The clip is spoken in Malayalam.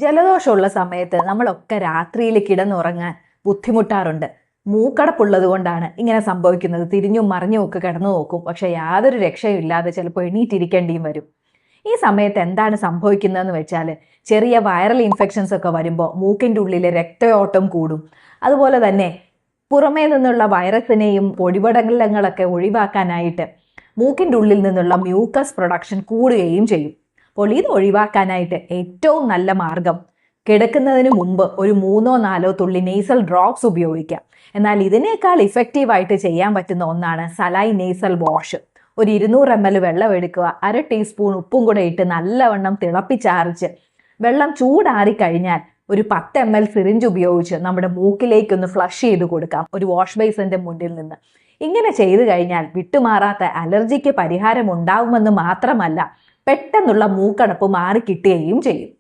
ജലദോഷമുള്ള സമയത്ത് നമ്മളൊക്കെ രാത്രിയിൽ കിടന്നുറങ്ങാൻ ബുദ്ധിമുട്ടാറുണ്ട്. മൂക്കടപ്പുള്ളത് കൊണ്ടാണ് ഇങ്ങനെ സംഭവിക്കുന്നത്. തിരിഞ്ഞും മറിഞ്ഞും ഒക്കെ കിടന്നു നോക്കും, പക്ഷെ യാതൊരു രക്ഷയും ഇല്ലാതെ ചിലപ്പോൾ എണീറ്റിരിക്കേണ്ടിയും വരും. ഈ സമയത്ത് എന്താണ് സംഭവിക്കുന്നതെന്ന് വെച്ചാൽ, ചെറിയ വൈറൽ ഇൻഫെക്ഷൻസ് ഒക്കെ വരുമ്പോൾ മൂക്കിൻ്റെ ഉള്ളിലെ രക്തയോട്ടം കൂടും. അതുപോലെ തന്നെ പുറമേ നിന്നുള്ള വൈറസിനെയും പൊടിപടലങ്ങളൊക്കെ ഒഴിവാക്കാനായിട്ട് മൂക്കിൻ്റെ ഉള്ളിൽ നിന്നുള്ള മ്യൂക്കസ് പ്രൊഡക്ഷൻ കൂടുകയും ചെയ്യും. അപ്പോൾ ഇത് ഒഴിവാക്കാനായിട്ട് ഏറ്റവും നല്ല മാർഗം കിടക്കുന്നതിന് മുമ്പ് ഒരു 3-4 തുള്ളി നേസൽ ഡ്രോപ്സ് ഉപയോഗിക്കാം. എന്നാൽ ഇതിനേക്കാൾ ഇഫക്റ്റീവായിട്ട് ചെയ്യാൻ പറ്റുന്ന ഒന്നാണ് സലൈൻ നേസൽ വാഷ്. ഒരു 200 ml വെള്ളം എടുക്കുക, 1/2 ടീസ്പൂൺ ഉപ്പും കൂടെ ഇട്ട് നല്ലവണ്ണം തിളപ്പിച്ചാറിച്ച് വെള്ളം ചൂടാറിക്കഴിഞ്ഞാൽ ഒരു 10 ml സിറിഞ്ച് ഉപയോഗിച്ച് നമ്മുടെ മൂക്കിലേക്കൊന്ന് ഫ്ലഷ് ചെയ്ത് കൊടുക്കാം, ഒരു വാഷ് ബേസിൻ്റെ മുന്നിൽ നിന്ന്. ഇങ്ങനെ ചെയ്തു കഴിഞ്ഞാൽ വിട്ടുമാറാത്ത അലർജിക്ക് പരിഹാരം ഉണ്ടാവുമെന്ന് മാത്രമല്ല, പെട്ടെന്നുള്ള മൂക്കടപ്പ് മാറിക്കിട്ടുകയും ചെയ്യും.